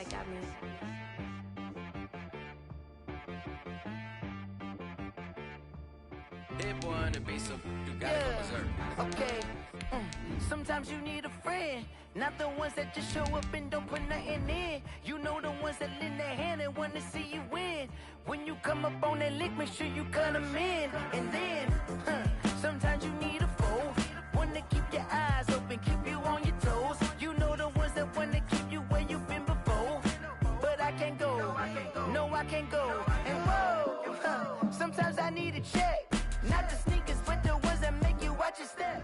Everybody got me. Hit one and be so you gotta go berserk. Okay. Sometimes you need a friend, not the ones that just show up and don't put nothing in. You know the ones that lend their hand and want to see you win. When you come up on that lick, make sure you cut them in. And then, sometimes you need a foe, one to keep your eyes open, keep you on your toes. You know the ones that want to keep you where you've been before. But I can't go, no I can't go. And whoa, sometimes I need a check. Not the sneakers, but the ones that make you watch your step.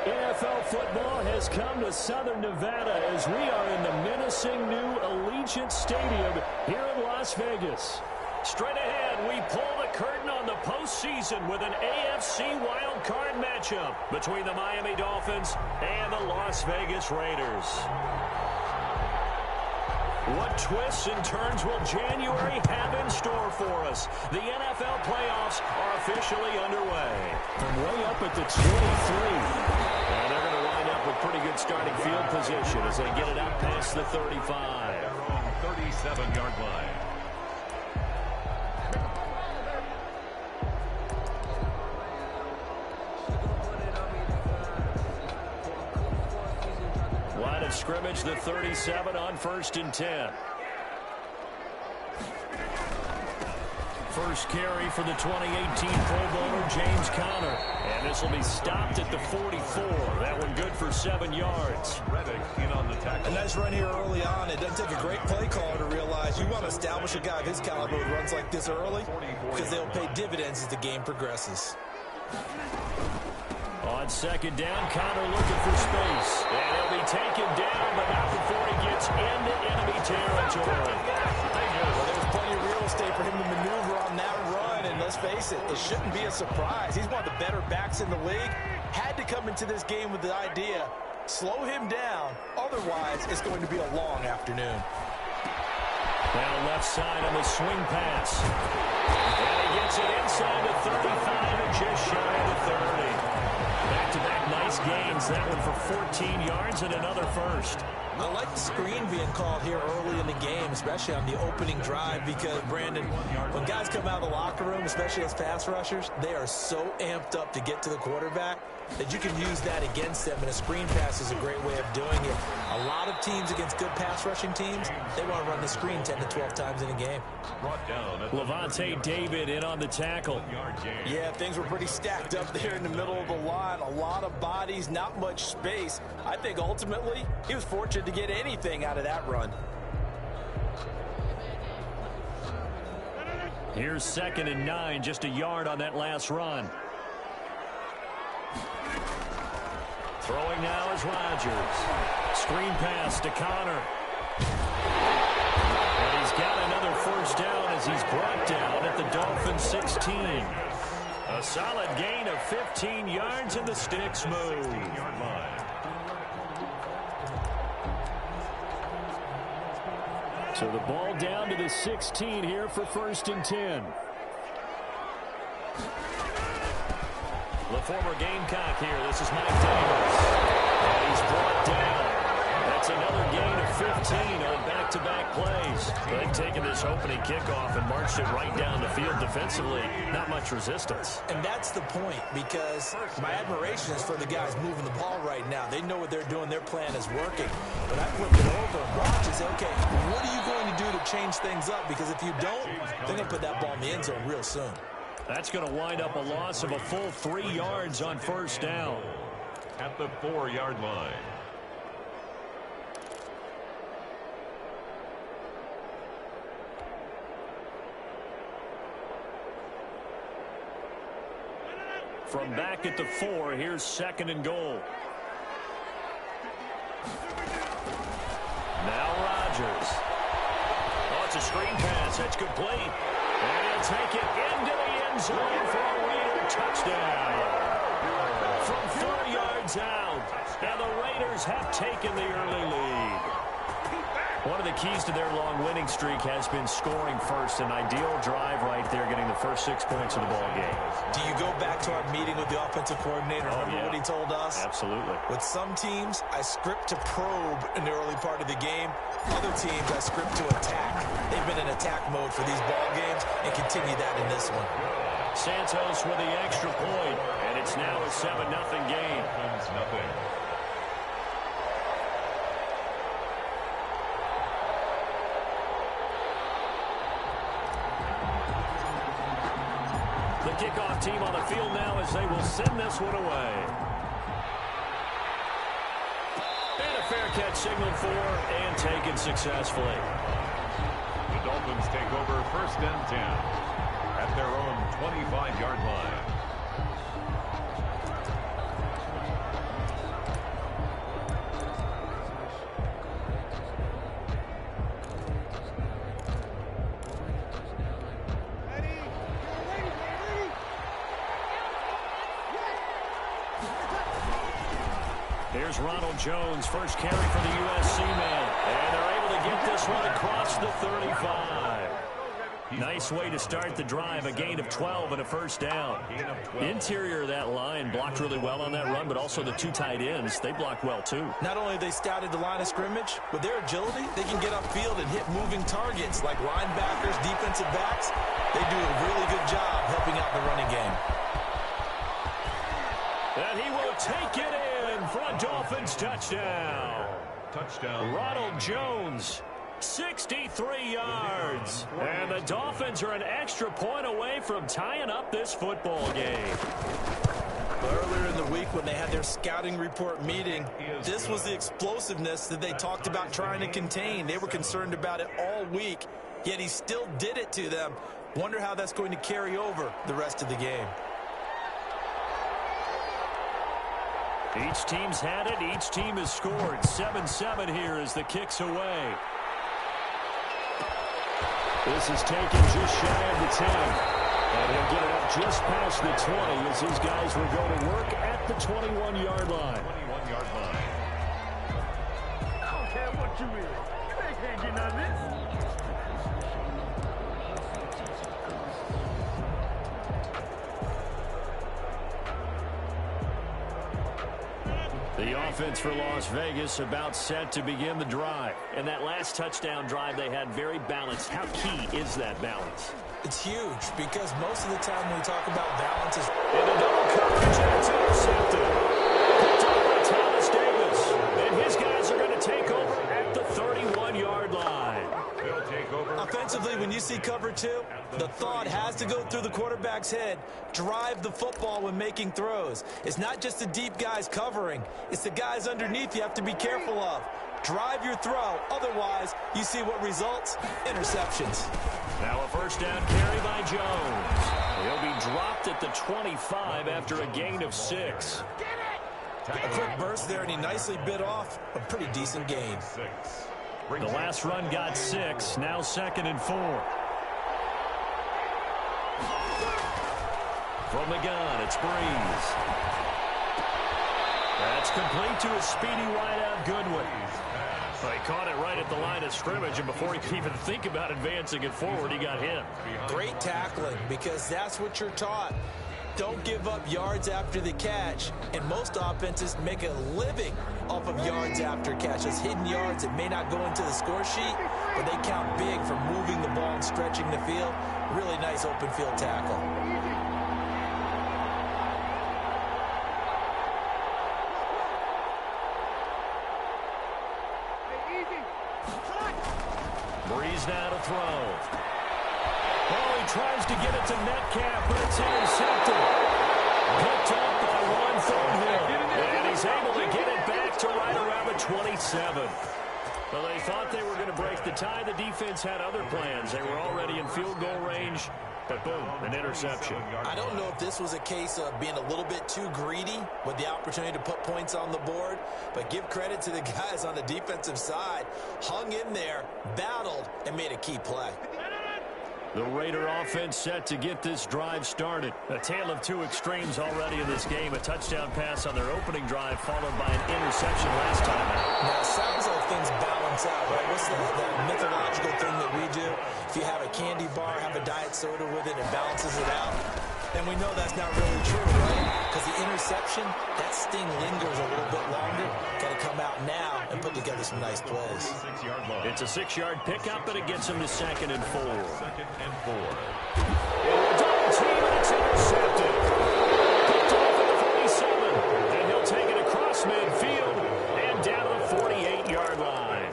NFL football has come to Southern Nevada as we are in the menacing new Allegiant Stadium here in Las Vegas. Straight ahead, we pull the curtain on the postseason with an AFC wildcard matchup between the Miami Dolphins and the Las Vegas Raiders. What twists and turns will January have in store for us? The NFL playoffs are officially underway. From way up at the 23. And they're going to wind up with pretty good starting field position as they get it out past the 35. Their own 37-yard line. Line of scrimmage, the 37 on 1st and 10. First carry for the 2018 Pro Bowler, James Conner. And this will be stopped at the 44. That one good for 7 yards. Reddick in on the tackle. A nice run here early on. It doesn't take a great play caller to realize you want to establish a guy of his caliber who runs like this early because they'll pay dividends as the game progresses. On 2nd down, Conner looking for space. And he'll be taken down, but not before he gets into enemy territory. Well, there's plenty of real estate for him to maneuver on that run, and let's face it, it shouldn't be a surprise. He's one of the better backs in the league. Had to come into this game with the idea, slow him down, otherwise it's going to be a long afternoon. Down left side on the swing pass. And he gets it inside the 35 and just shy of the 30. Back-to-back nice gains. That one for 14 yards and another first. I like the screen being called here early in the game, especially on the opening drive, because, Brandon, when guys come out of the locker room, especially as pass rushers, they are so amped up to get to the quarterback that you can use that against them, and a screen pass is a great way of doing it. A lot of teams against good pass rushing teams, they want to run the screen 10 to 12 times in a game. Levante David in on the tackle. Yeah, things were pretty stacked up there in the middle of the line. A lot of bodies, not much space. I think ultimately he was fortunate to get anything out of that run. Here's 2nd and 9, just a yard on that last run. Throwing now is Rodgers. Screen pass to Conner. And he's got another first down as he's brought down at the Dolphins 16. A solid gain of 15 yards and the sticks move. So the ball down to the 16 here for 1st and 10. The former Gamecock here. This is Mike Davis. And he's brought down. That's another gain of 15 on back-to-back plays. They've taken this opening kickoff and marched it right down the field defensively. Not much resistance. And that's the point, because my admiration is for the guys moving the ball right now. They know what they're doing. Their plan is working. But I flip it over and watch and say, okay, what are you going to do to change things up? Because if you don't, they're going to put that ball in the end zone real soon. That's going to wind up a loss of a full 3 yards on 1st down. At the 4-yard line. From back at the 4, here's 2nd and goal. Now Rodgers. Oh, it's a screen pass. That's complete. And he'll take it into the end zone for a Raider touchdown. From 4 yards out. And the Raiders have taken the early lead. One of the keys to their long winning streak has been scoring first. An ideal drive right there, getting the first 6 points of the ball game. Do you go back to our meeting with the offensive coordinator? Remember what he told us? Absolutely. With some teams, I script to probe in the early part of the game. Other teams, I script to attack. They've been in attack mode for these ball games and continue that in this one. Santos with the extra point, and it's now a 7-0 game. Nothing. The kickoff team on the field now as they will send this one away. And a fair catch signaled for and taken successfully. The Dolphins take over 1st and 10 at their own 25-yard line. Here's Ronald Jones, first carry for the USC man. And they're able to get this one across the 35. Nice way to start the drive, a gain of 12 and a first down. Interior of that line blocked really well on that run, but also the 2 tight ends, they blocked well too. Not only have they scouted the line of scrimmage, with their agility, they can get upfield and hit moving targets like linebackers, defensive backs. They do a really good job helping out the running game. And he will take it in for a Dolphins touchdown. Touchdown. Ronald Jones, 63 yards. And the Dolphins are an extra point away from tying up this football game. Earlier in the week when they had their scouting report meeting, this was the explosiveness that they talked about trying to contain. They were concerned about it all week, yet he still did it to them. Wonder how that's going to carry over the rest of the game. Each team's had it. Each team has scored. 7-7 here as the kick's away. This is taken just shy of the 10. And he'll get it up just past the 20 as his guys will go to work at the 21-yard line. 21-yard line. I don't care what you is. They can't get none of this. The offense for Las Vegas about set to begin the drive. And that last touchdown drive they had very balanced. How key is that balance? It's huge because most of the time when we talk about balance is... Into double coverage, and it's intercepted. Picked up by Thomas Davis. And his guys are going to take over at the 31-yard line. They'll take over. Offensively, when you see cover 2, the thought has to go through the quarterback's head. Drive the football when making throws. It's not just the deep guys covering. It's the guys underneath you have to be careful of. Drive your throw. Otherwise, you see what results? Interceptions. Now a first down carry by Jones. He'll be dropped at the 25 after a gain of 6. A quick burst there, and he nicely bit off a pretty decent gain. 6. The last run got 6. Now 2nd and 4. From the gun, it's Breeze. That's complete to a speedy wideout Goodwin. He caught it right at the line of scrimmage, and before he could even think about advancing it forward, he got hit. Great tackling, because that's what you're taught. Don't give up yards after the catch, and most offenses make a living off of yards after catch. Those hidden yards that may not go into the score sheet, but they count big for moving the ball and stretching the field. Really nice open field tackle. Breeze now to throw. Oh, he tries to get it to Metcalf, but it's intercepted. Picked up by Juan Thornhill. And he's able to get it back to right around the 27. Well, they thought they were going to break the tie. The defense had other plans. They were already in field goal range. But boom, an interception. I don't know if this was a case of being a little bit too greedy with the opportunity to put points on the board, but give credit to the guys on the defensive side. Hung in there, battled, and made a key play. The Raider offense set to get this drive started. A tale of two extremes already in this game. A touchdown pass on their opening drive followed by an interception last time out. Now, it sounds like things balance out, right? What's that mythological thing that we do? If you have a candy bar, have a diet soda with it, it balances it out. And we know that's not really true, right? Because the interception, that sting lingers a little bit longer. Got to come out now and put together some nice plays. It's a 6-yard pickup, but it gets him to 2nd and 4. 2nd and 4. Double team, and it's intercepted. Picked off at the 47. And he'll take it across midfield and down to the 48-yard line.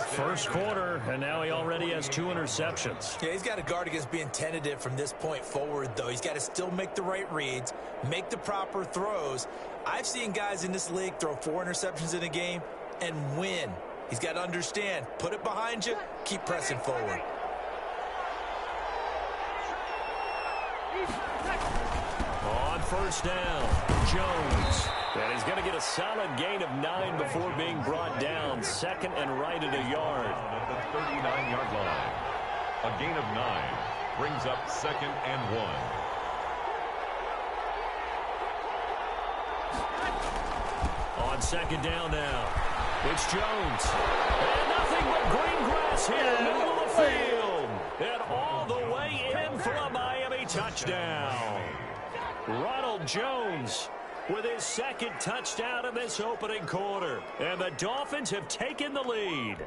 First quarter, and now he already has 2 interceptions. Yeah, he's got to guard against being tentative from this point forward, though. He's got to still make the right reads, make the proper throws. I've seen guys in this league throw 4 interceptions in a game and win. He's got to understand, put it behind you, keep pressing forward. On first down, Jones. And he's going to get a solid gain of 9 before being brought down. 2nd and right at a yard. At the 39-yard line. A gain of 9 brings up 2nd and 1. On 2nd down now, it's Jones. And nothing but green grass here, middle of the field. And all the way in for a Miami touchdown. Ronald Jones with his 2nd touchdown in this opening quarter. And the Dolphins have taken the lead.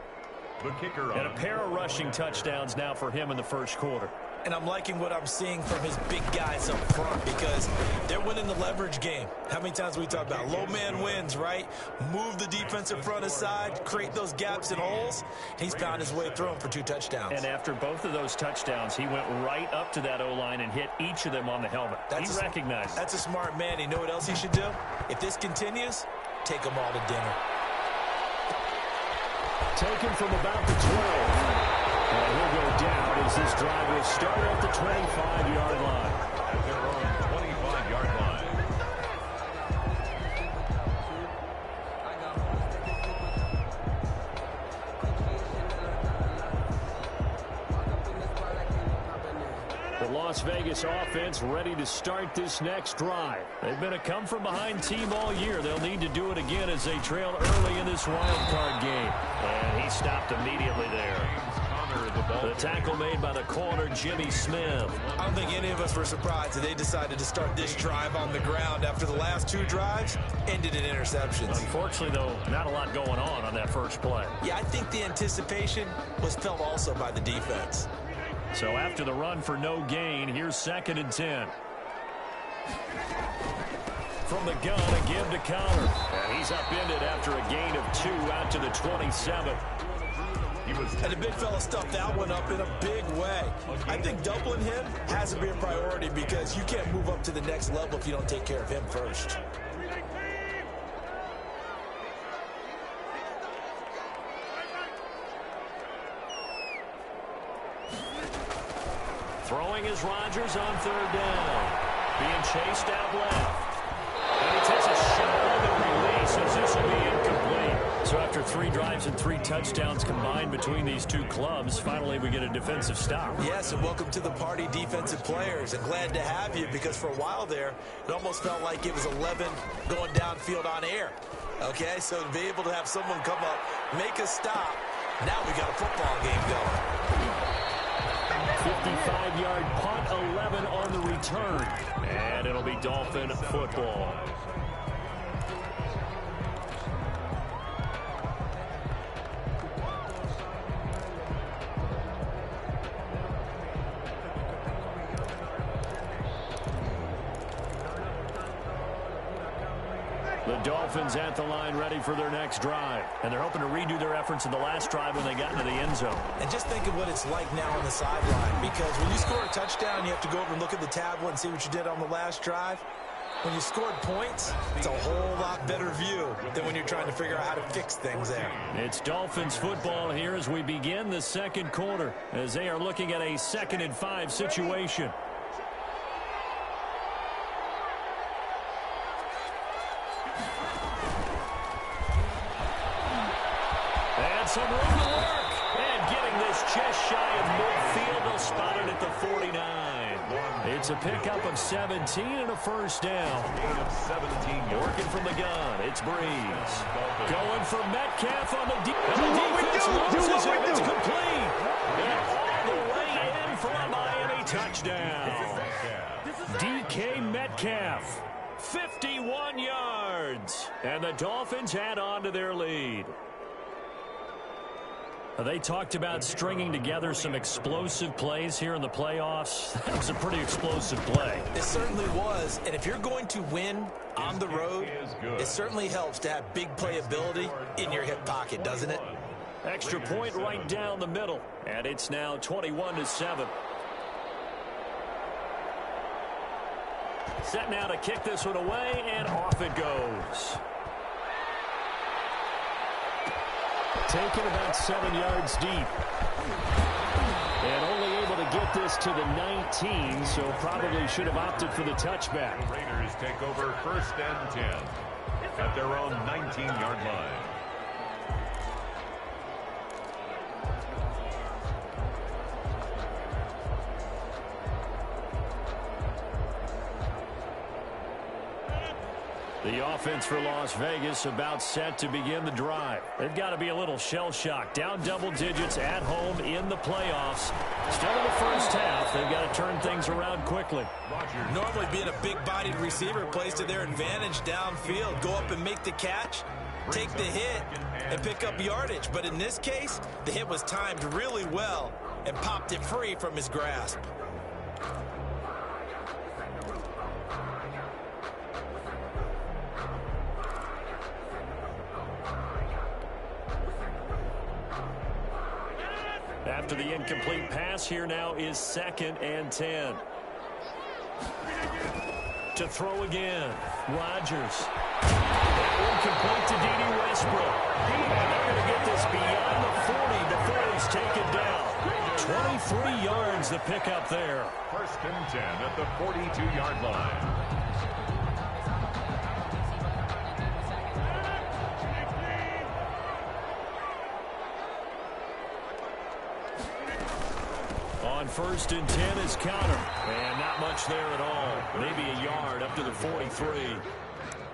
The kicker And a pair of rushing touchdowns now for him in the first quarter. And I'm liking what I'm seeing from his big guys up front because they're winning the leverage game. How many times we talk about low man wins, right? Move the defensive front aside, create those gaps and holes. He's found his way through them for 2 touchdowns. And after both of those touchdowns, he went right up to that O-line and hit each of them on the helmet. He recognized it. That's a smart man. You know what else he should do? If this continues, take them all to dinner. Taken from about the 12. And he'll go down as this drive will start at the 25-yard line. At their own 25-yard line. The Las Vegas offense ready to start this next drive. They've been a come-from-behind team all year. They'll need to do it again as they trail early in this wild card game. And he stopped immediately there. The tackle made by the corner, Jimmy Smith. I don't think any of us were surprised that they decided to start this drive on the ground after the last 2 drives ended in interceptions. Unfortunately, though, not a lot going on that first play. Yeah, I think the anticipation was felt also by the defense. So after the run for no gain, here's 2nd and 10. From the gun, a give to Conner. And he's upended after a gain of 2 out to the 27. And the big fella stuffed that one up in a big way. I think doubling him has to be a priority because you can't move up to the next level if you don't take care of him first. Throwing is Rodgers on 3rd down. Being chased out left. And he takes a shot on the release as this will be incomplete. So after 3 drives and 3 touchdowns combined between these 2 clubs, finally we get a defensive stop. Yes, and welcome to the party, defensive players. And glad to have you because for a while there, it almost felt like it was 11 going downfield on air. Okay, so to be able to have someone come up, make a stop, now we got a football game going. 55-yard punt, 11 on the return. And it'll be Dolphin football. The Dolphins at the line ready for their next drive. And they're hoping to redo their efforts in the last drive when they got into the end zone. And just think of what it's like now on the sideline, because when you score a touchdown, you have to go over and look at the tablet and see what you did on the last drive. When you scored points, it's a whole lot better view than when you're trying to figure out how to fix things there. It's Dolphins football here as we begin the second quarter, as they are looking at a 2nd and 5 situation. And some room to work. And getting this just shy of midfield, they'll spot It's a pickup of 17 and a first down. Gain of 17 yards. Working from the gun, it's Breeze. Going for Metcalf on the defense. It's complete. And all the way in for a Miami touchdown. DK Metcalf, 51 yards. And the Dolphins add on to their lead. They talked about stringing together some explosive plays here in the playoffs. That was a pretty explosive play. It certainly was. And if you're going to win on the road, it certainly helps to have big playability in your hip pocket, doesn't it? Extra point right down the middle. And it's now 21-7. Set now to kick this one away, and off it goes. Taken about 7 yards deep. And only able to get this to the 19, so probably should have opted for the touchback. The Raiders take over 1st and 10 at their own 19-yard line. The offense for Las Vegas about set to begin the drive. They've got to be a little shell-shocked. Down double digits at home in the playoffs. Still in the first half. They've got to turn things around quickly. Normally being a big-bodied receiver plays to their advantage downfield. Go up and make the catch, take the hit, and pick up yardage. But in this case, the hit was timed really well and popped it free from his grasp. After the incomplete pass, here now is 2nd and 10. To throw again, Rodgers. That one complete to Dede Westbrook. And they're going to get this beyond the 40 before he's taken down. 23 yards the pickup there. 1st and 10 at the 42-yard line. On 1st and 10 is Conner. And not much there at all. Maybe a yard up to the 43.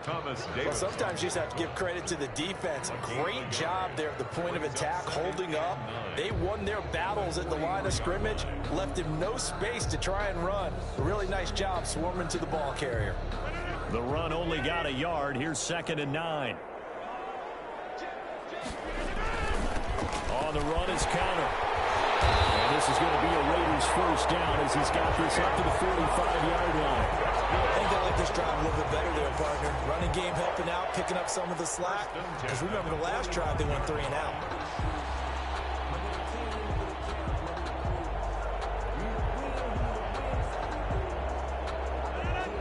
Thomas Davis. Well, sometimes you just have to give credit to the defense. Great job there at the point of attack, holding up. They won their battles at the line of scrimmage, left him no space to try and run. A really nice job swarming to the ball carrier. The run only got a yard. Here's 2nd and 9. On the run is Conner. And this is going to be a Raiders first down as he's got this up to the 45-yard line. I think they like this drive a little bit better there, partner. Running game helping out, picking up some of the slack. Because remember the last drive, they went 3 and out.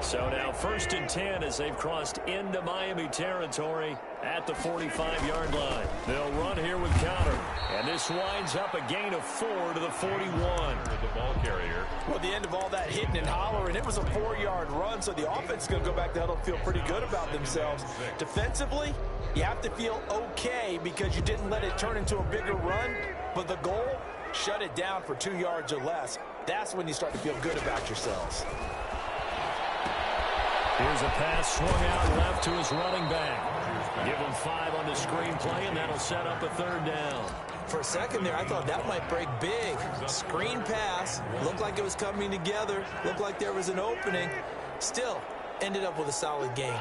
So now 1st and 10 as they've crossed into Miami territory at the 45-yard line. They'll run here with Conner. And this winds up a gain of 4 to the 41. The ball carrier. Well, at the end of all that hitting and hollering, it was a 4-yard run, so the offense is going to go back to huddle and feel pretty good about themselves. Defensively, you have to feel okay because you didn't let it turn into a bigger run, but the goal, shut it down for 2 yards or less. That's when you start to feel good about yourselves. Here's a pass swung out left to his running back. Give him 5 on the screenplay, and that'll set up a 3rd down. For a second there, I thought that might break big. Screen pass. Looked like it was coming together. Looked like there was an opening. Still, ended up with a solid game.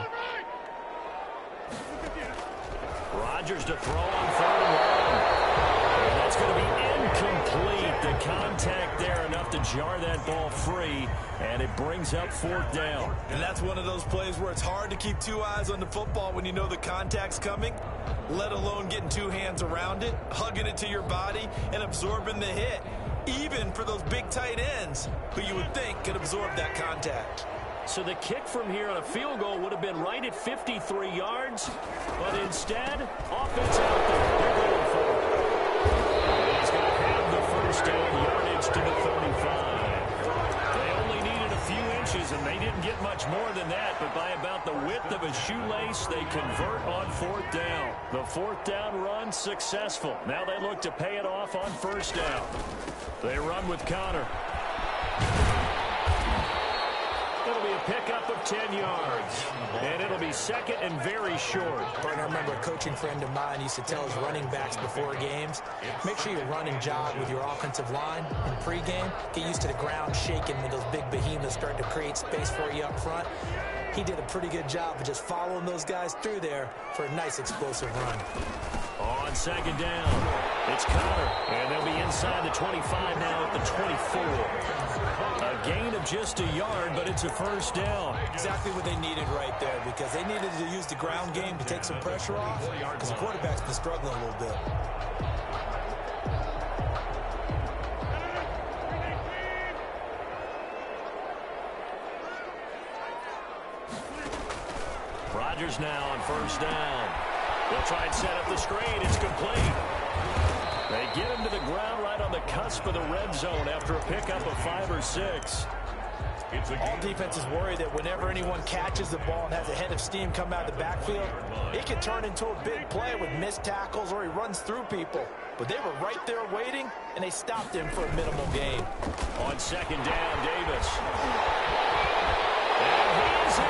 Rodgers to throw on 3rd and 1. And that's going to be incomplete. The contact there enough to jar that ball free, and it brings up 4th down. And that's one of those plays where it's hard to keep 2 eyes on the football when you know the contact's coming, let alone getting 2 hands around it, hugging it to your body, and absorbing the hit, even for those big tight ends who you would think could absorb that contact. So the kick from here on a field goal would have been right at 53 yards, but instead, offense out there. They're going for it. He's going to have the first down, yardage to the 35. They only needed a few inches, and they didn't get much more than that, but by about the width of a shoelace, they convert on 4th down. The 4th down run successful. Now they look to pay it off on 1st down. They run with Conner. It'll be a pickup of 10 yards. And it'll be second and very short. I remember a coaching friend of mine used to tell his running backs before games, make sure you run and jog with your offensive line in pregame. Get used to the ground shaking when those big behemoths start to create space for you up front. He did a pretty good job of just following those guys through there for a nice explosive run. On second down, it's Connor, and they'll be inside the 25 now at the 24. A gain of just a yard, but it's a first down. Exactly what they needed right there, because they needed to use the ground game to take some pressure off, because the quarterback's been struggling a little bit. Rodgers now on first down. They'll try and set up the screen. It's complete. They get him to the ground right on the cusp of the red zone after a pickup of 5 or 6. All defenses worry that whenever anyone catches the ball and has a head of steam come out of the backfield, it can turn into a big play with missed tackles or he runs through people. But they were right there waiting, and they stopped him for a minimal gain. On second down, Davis. And he's in.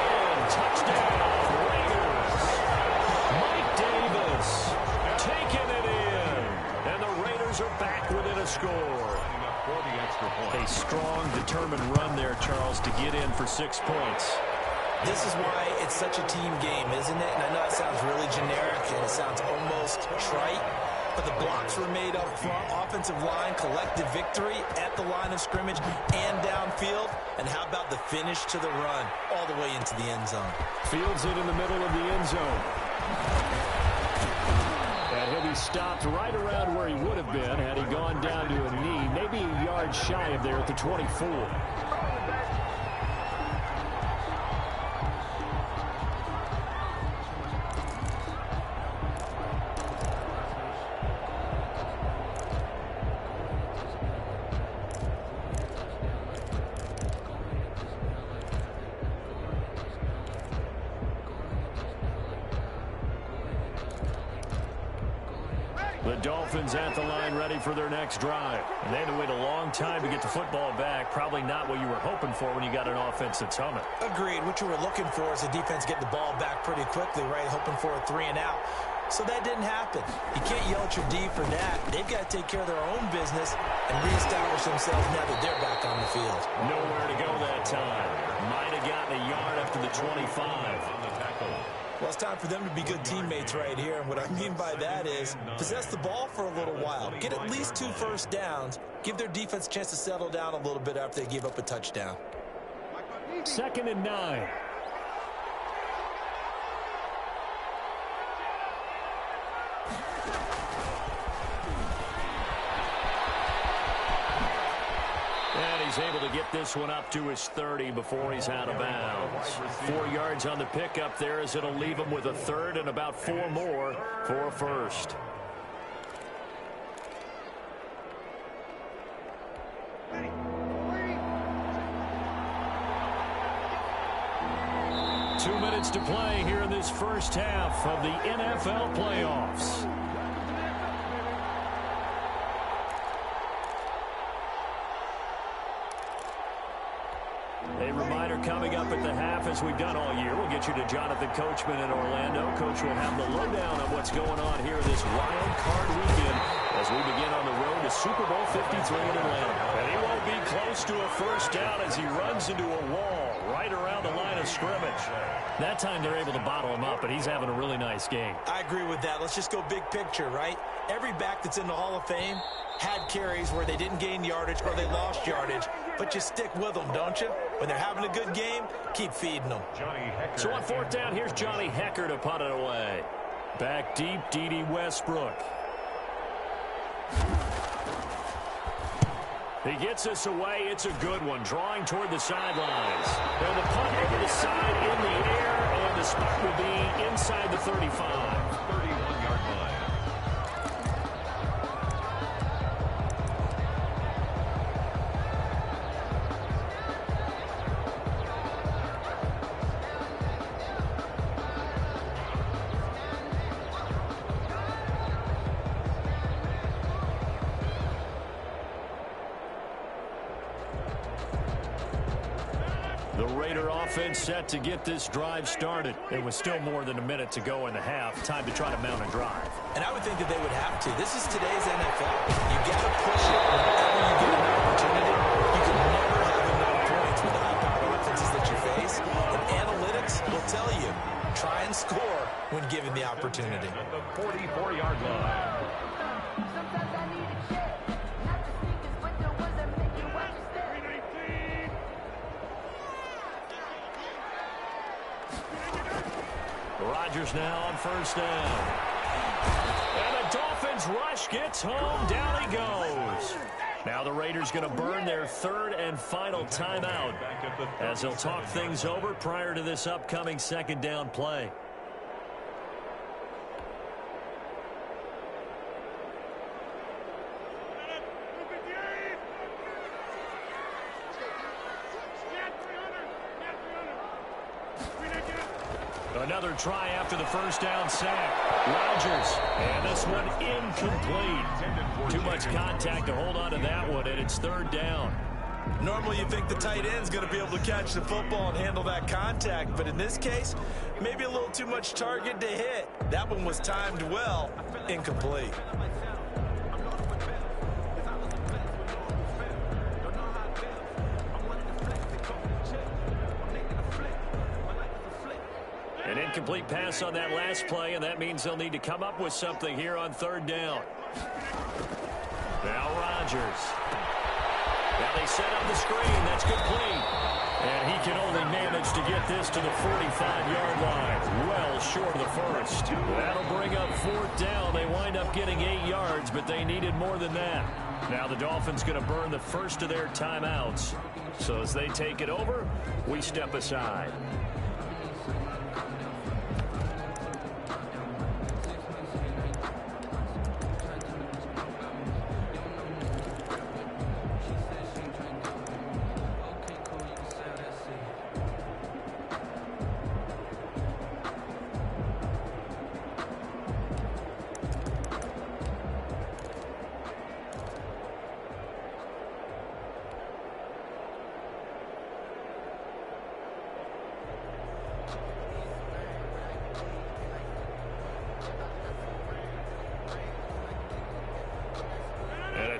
Touchdown, Raiders. Mike Davis taking it in. And the Raiders are back within a score. A strong, determined run there, Charles, to get in for 6 points. This is why it's such a team game, isn't it? And I know it sounds really generic and it sounds almost trite, but the blocks were made up front. Offensive line, collective victory at the line of scrimmage and downfield. And how about the finish to the run all the way into the end zone? Fields it in the middle of the end zone. And he'll be stopped right around where he would have been had he gone down to a knee, maybe a yard shy of there at the 24. The Dolphins at the line ready for their next drive. And they had to wait a long time to get the football back. Probably not what you were hoping for when you got an offense that's humming. Agreed. What you were looking for is the defense getting the ball back pretty quickly, right? Hoping for a 3 and out. So that didn't happen. You can't yell at your D for that. They've got to take care of their own business and reestablish themselves now that they're back on the field. Nowhere to go that time. Might have gotten a yard up to the 25. Well, it's time for them to be good teammates right here. And what I mean by that is possess the ball for a little while. Get at least 2 first downs. Give their defense a chance to settle down a little bit after they give up a touchdown. 2nd and 9. He's able to get this one up to his 30 before he's out of bounds. 4 yards on the pickup there as it'll leave him with a third and about 4 more for a first. Two minutes to play here in this first half of the NFL playoffs. A reminder coming up at the half, as we've done all year. We'll get you to Jonathan Coachman in Orlando. Coach will have the lowdown on what's going on here this wild card weekend as we begin on the road to Super Bowl 53 in Atlanta. And he won't be close to a first down as he runs into a wall right around the line of scrimmage. That time they're able to bottle him up, but he's having a really nice game. I agree with that. Let's just go big picture, right? Every back that's in the Hall of Fame had carries where they didn't gain yardage or they lost yardage, but you stick with them, don't you? When they're having a good game, keep feeding them. So on 4th down, here's Johnny Hekker to punt it away. Back deep, D.D. Westbrook. He gets us away. It's a good one. Drawing toward the sidelines. And the punt over the side in the air, and the spot will be inside the 35. 31-yard line. The Raider offense set to get this drive started. It was still more than a minute to go in the half. Time to try to mount a drive. And I would think that they would have to. This is today's NFL. You got to push it whenever you get an opportunity. You can never have enough points with the high-powered offenses that you face. And analytics will tell you, try and score when given the opportunity. At the 44-yard line. Sometimes I need a check. Not the sneakers, but the ones that make you watch your step. Rodgers now on first down. And the Dolphins rush gets home. Down he goes. Now the Raiders going to burn their third and final timeout as they'll talk things over prior to this upcoming second down play. Another try after the first down sack. Rodgers, and this one incomplete. Too much contact to hold on to that one, and it's third down. Normally you think the tight end's going to be able to catch the football and handle that contact, but in this case, maybe a little too much target to hit. That one was timed well, incomplete. An incomplete pass on that last play, and that means they'll need to come up with something here on third down. Now Rodgers. Now they set up the screen. That's complete. And he can only manage to get this to the 45-yard line. Well short of the first. That'll bring up fourth down. They wind up getting 8 yards, but they needed more than that. Now the Dolphins going to burn the first of their timeouts. So as they take it over, we step aside.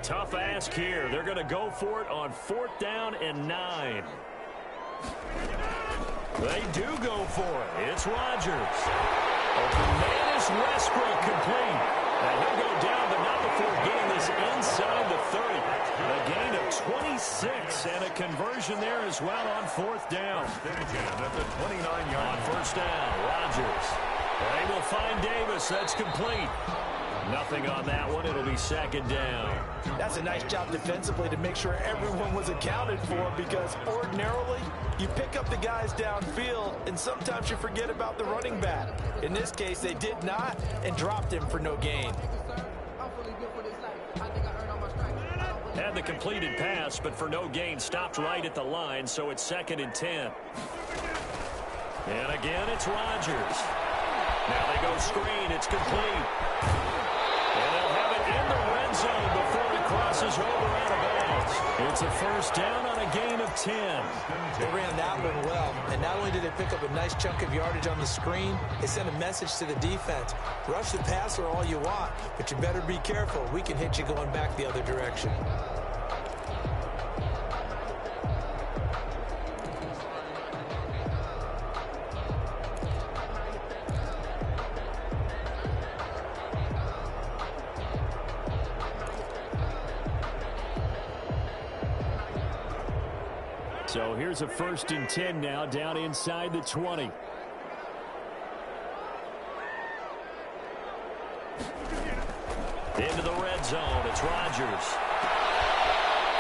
Tough ask here. They're going to go for it on fourth down and 9. They do go for it. It's Rodgers. Open man is Westbrook, complete. And he'll go down, but not before getting this inside the 30. A gain of 26 and a conversion there as well on fourth down. At the 29-yard on first down, Rodgers. They will find Davis. That's complete. Nothing on that one. It'll be second down. That's a nice job defensively to make sure everyone was accounted for, because ordinarily you pick up the guys downfield and sometimes you forget about the running back. In this case, they did not and dropped him for no gain. Had the completed pass, but for no gain, stopped right at the line, so it's second and 10. And again, it's Rodgers. Now they go screen. It's complete. And they'll have it in the red zone before he crosses over out of bounds. It's a first down on a gain of 10. They ran that one well, and not only did they pick up a nice chunk of yardage on the screen, they sent a message to the defense. Rush the passer all you want, but you better be careful. We can hit you going back the other direction. So here's a first and 10 now, down inside the 20. Into the red zone, it's Rodgers.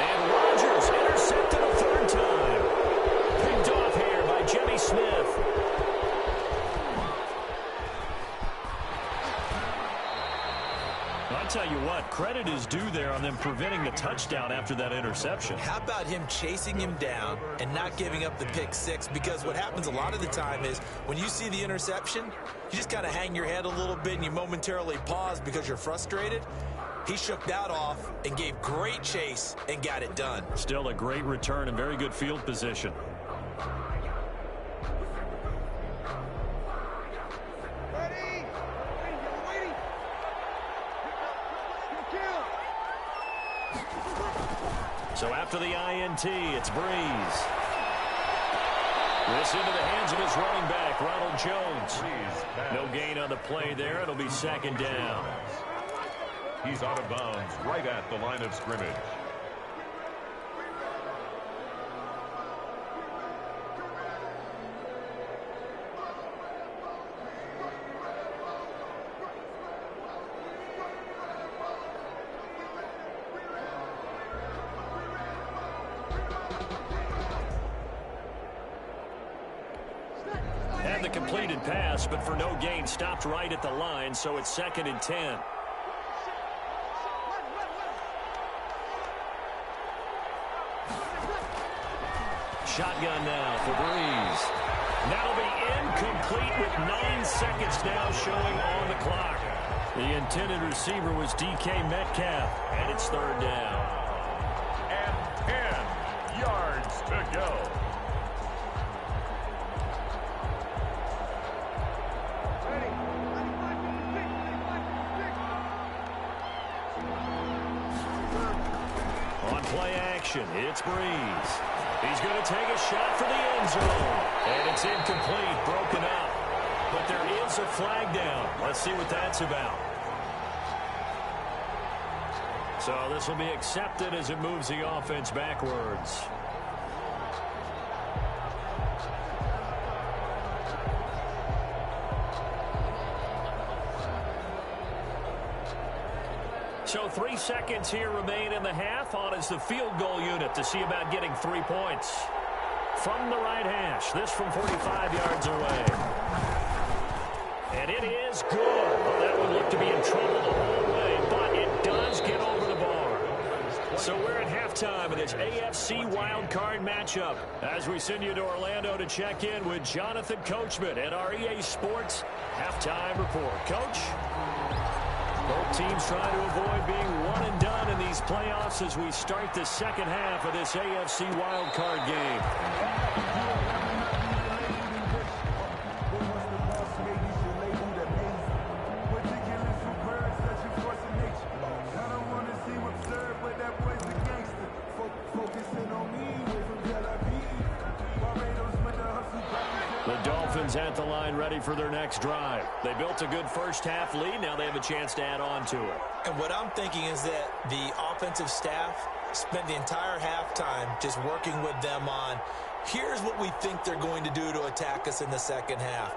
And Rodgers intercepted a third time. Picked off here by Jimmy Smith. I'll tell you what, credit is due there on them preventing the touchdown after that interception. How about him chasing him down and not giving up the pick six? Because what happens a lot of the time is when you see the interception, you just kind of hang your head a little bit and you momentarily pause because you're frustrated. He shook that off and gave great chase and got it done. Still a great return and very good field position. So after the INT, it's Breeze. This into the hands of his running back, Ronald Jones. No gain on the play there. It'll be second down. He's out of bounds right at the line of scrimmage. Had the completed pass, but for no gain, stopped right at the line, so it's 2nd and 10. Shotgun now for Breeze. That'll be incomplete with 9 seconds now showing on the clock. The intended receiver was DK Metcalf, and it's 3rd down. And 10 yards to go. On play action, it's Breeze. He's going to take a shot for the end zone. And it's incomplete, broken up. But there is a flag down. Let's see what that's about. So this will be accepted as it moves the offense backwards. So 3 seconds here remain in the half. On is the field goal unit to see about getting 3 points. From the right hash, this from 45 yards away. And it is good. Well, that would look to be in trouble the whole way, but it does get over the bar. So we're at halftime of this AFC wildcard matchup as we send you to Orlando to check in with Jonathan Coachman at our EA Sports Halftime Report. Coach? Both teams trying to avoid being one and done in these playoffs as we start the second half of this AFC wildcard game. At the line ready for their next drive. They built a good first half lead. Now they have a chance to add on to it. And what I'm thinking is that the offensive staff spent the entire halftime just working with them on here's what we think they're going to do to attack us in the second half.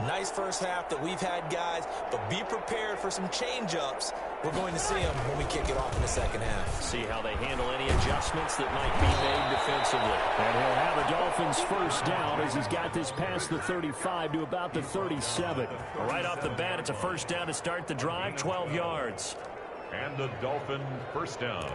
Nice first half that we've had, guys, but be prepared for some change-ups. We're going to see them when we kick it off in the second half. See how they handle any adjustments that might be made defensively. And he'll have the Dolphins first down as he's got this past the 35 to about the 37. Right off the bat, it's a first down to start the drive, 12 yards. And the Dolphin first down.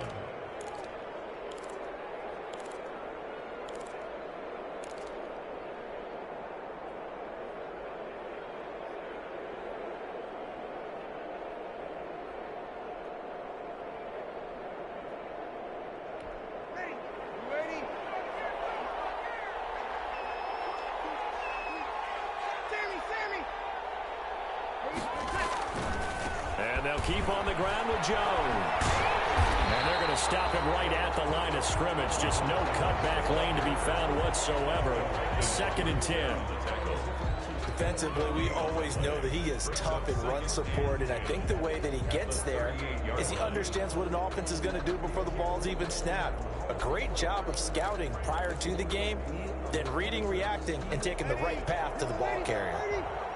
Keep on the ground with Jones. And they're going to stop him right at the line of scrimmage. Just no cutback lane to be found whatsoever. 2nd and 10. Defensively, we always know that he is tough in run support, and I think the way that he gets there is he understands what an offense is going to do before the ball's even snapped. A great job of scouting prior to the game, then reading, reacting, and taking the right path to the ball carrier.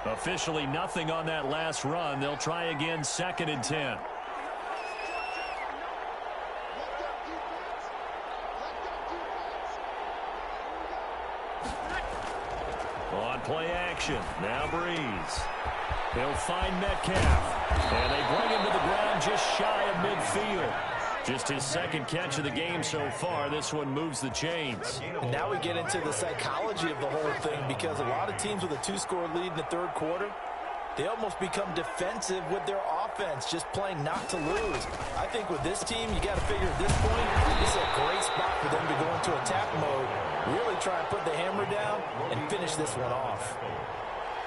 Officially nothing on that last run. They'll try again, 2nd and 10. On play action, now Breeze. He'll find Metcalf. And they bring him to the ground just shy of midfield. Just his second catch of the game so far. This one moves the chains. And now we get into the psychology of the whole thing, because a lot of teams with a 2-score lead in the third quarter, they almost become defensive with their offense, just playing not to lose. I think with this team, you got to figure at this point, this is a great spot for them to go into attack mode, really try and put the hammer down and finish this one off.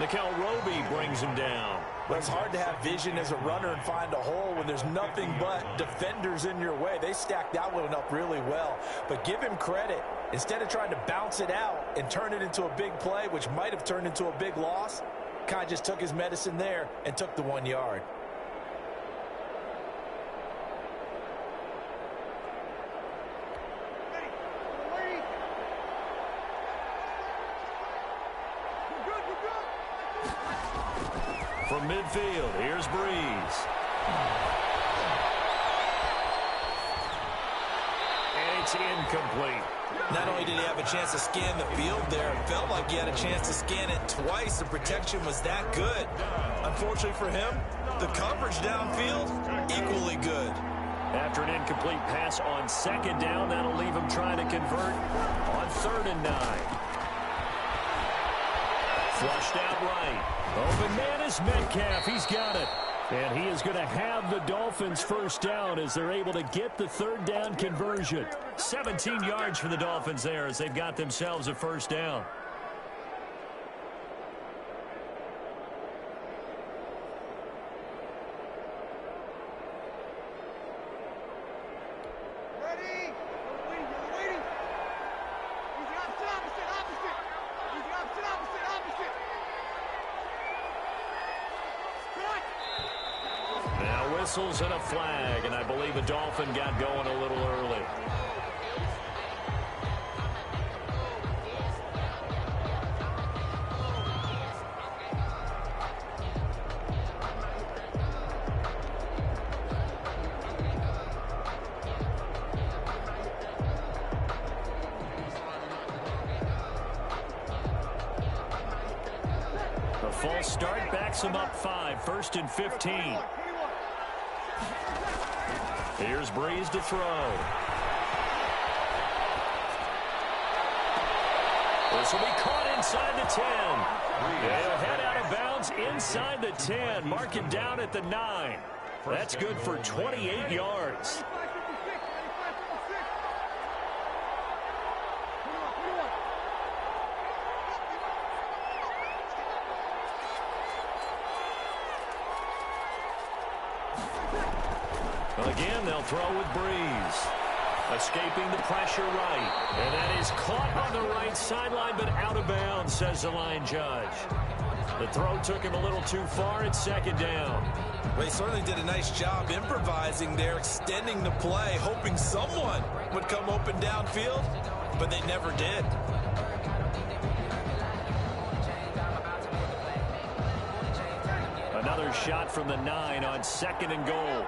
Nickel Roby brings him down. But it's hard to have vision as a runner and find a hole when there's nothing but defenders in your way. They stacked that one up really well. But give him credit. Instead of trying to bounce it out and turn it into a big play, which might have turned into a big loss, kind of just took his medicine there and took the 1 yard. From midfield, here's Breeze. And it's incomplete. Not only did he have a chance to scan the field there, it felt like he had a chance to scan it twice. The protection was that good. Unfortunately for him, the coverage downfield, equally good. After an incomplete pass on second down, that'll leave him trying to convert on 3rd and 9. Flushed out right. Open man is Metcalf. He's got it. And he is going to have the Dolphins first down as they're able to get the 3rd down conversion. 17 yards for the Dolphins there as they've got themselves a first down. Whistles and a flag, and I believe a Dolphin got going a little early. The false start backs him up 5, 1st and 15. Here's Breeze to throw. This will be caught inside the 10. They'll head out of bounds inside the 10. Mark him down at the 9. That's good for 28 yards. Well, again, they'll throw with Breeze. Escaping the pressure right. And that is caught on the right sideline, but out of bounds, says the line judge. The throw took him a little too far at 2nd down. Well, he certainly did a nice job improvising there, extending the play, hoping someone would come open downfield, but they never did. Another shot from the 9 on 2nd and goal.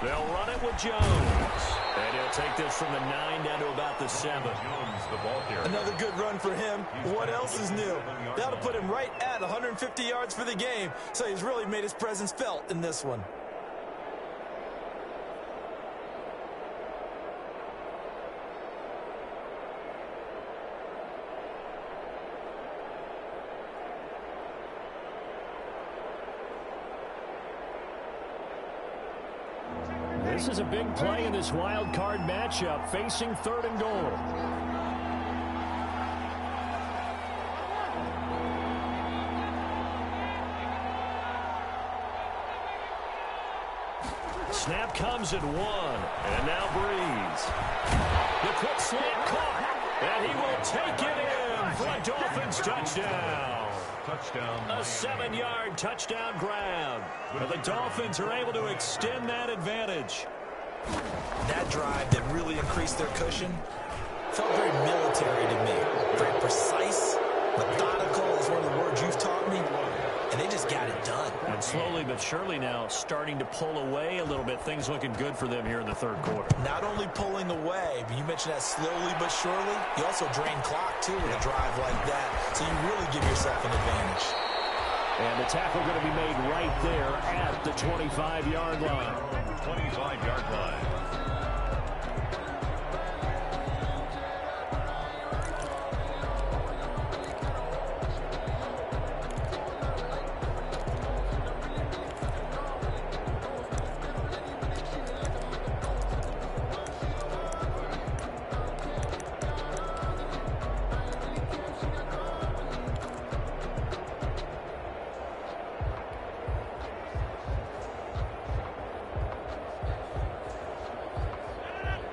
They'll run it with Jones. And he'll take this from the 9 down to about the 7. Jones, the ball carrier. Another good run for him. What else is new? That'll put him right at 150 yards for the game. So he's really made his presence felt in this one. This is a big play in this wild card matchup, facing 3rd and goal. Snap comes at 1, and now Breeze. The quick slant caught, and he will take it in for a Dolphins touchdown. Touchdown. A 7-yard touchdown grab. The Dolphins are able to extend that advantage. That drive that really increased their cushion felt very military to me. Very precise, methodical is one of the words you've taught me. And they just got it done. And slowly but surely now starting to pull away a little bit. Things looking good for them here in the 3rd quarter. Not only pulling away, but you mentioned that slowly but surely. You also drain clock, too, with a drive like that. So you really give yourself an advantage. And the tackle going to be made right there at the 25-yard line. 25-yard line.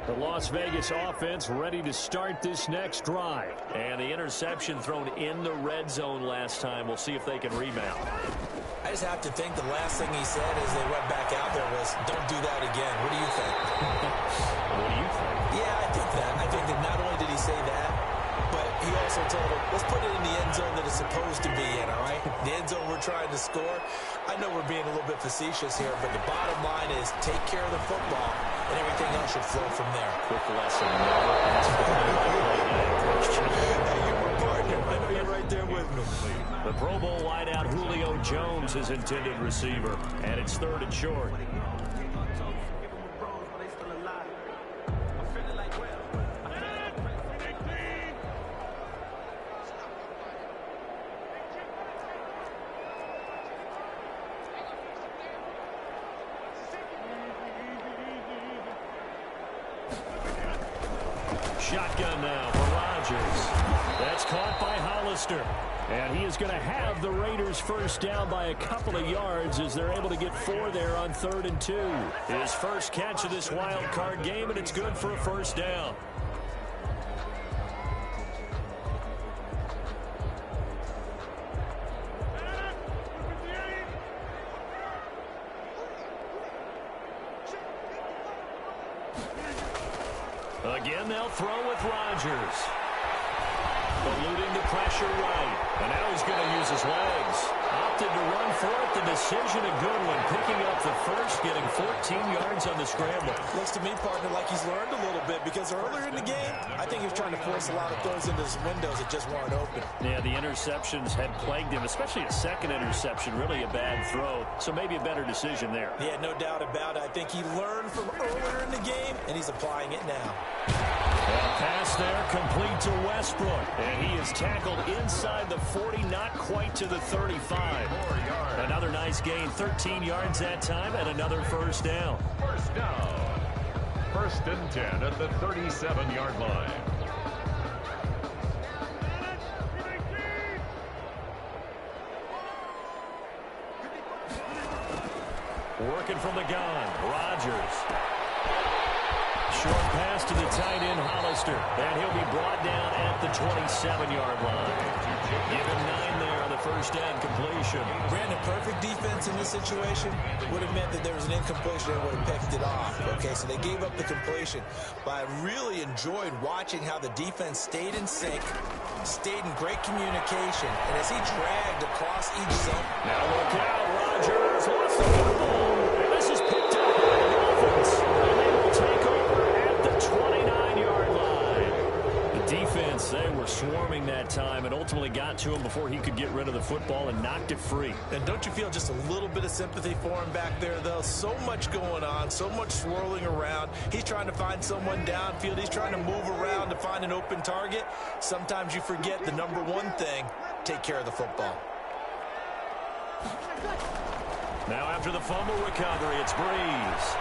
The Las Vegas offense ready to start this next drive. And the interception thrown in the red zone last time. We'll see if they can rebound. I just have to think the last thing he said as they went back out there was, don't do that again. What do you think? What do you think? Yeah, I think that. I think that not only did he say that, but he also told him, let's put it in the end zone that it's supposed to be in, all right? The end zone we're trying to score. I know we're being a little bit facetious here, but the bottom line is take care of the football, and everything else should flow from there. Quick lesson. Never ask for Hey, you're my partner. I know you're right there with me. The Pro Bowl wideout Julio Jones is intended receiver, and it's 3rd and short. Shotgun now for Rodgers. That's caught by Hollister. And he is going to have the Raiders first down by a couple of yards as they're able to get 4 there on 3rd and 2. His first catch of this wild card game, and it's good for a first down. Again, they'll throw with Rodgers. Eluding the pressure right. And now he's going to use his legs. Opted to run for it. The decision a good one. Picking up the first, getting 14 yards on the scramble. Looks to me, partner, like he's learned a little bit because earlier in the game, I think he was trying to force a lot of throws into his windows that just weren't open. Yeah, the interceptions had plagued him, especially a second interception. Really a bad throw. So maybe a better decision there. Yeah, no doubt about it. I think he learned from earlier in the game, and he's applying it now. A pass there complete to Westbrook. And he is tackled inside the 40, not quite to the 35. Another nice gain, 13 yards that time, and another first down. First down. 1st and 10 at the 37-yard line. Working from the gun, Rodgers. Short pass to the tight end, Hollister. And he'll be brought down at the 27-yard line. Give him 9 there on the first down completion. Brandon, perfect defense in this situation would have meant that there was an incompletion and would have picked it off. Okay, so they gave up the completion. But I really enjoyed watching how the defense stayed in sync, stayed in great communication, and as he dragged across each zone. Now look out, Rodgers lost the football. And this is picked up by the Dolphins. And they will take over at the 29-yard line. The defense, they were swarming that time and ultimately got to him before he could get rid of the football and knocked it free. And don't you feel just a little bit of sympathy for him back there, though? So much going on, so much swirling around. He's trying to find someone downfield. He's trying to move around to find an open target. Sometimes you forget the number one thing, take care of the football. Now after the fumble recovery, it's Breeze.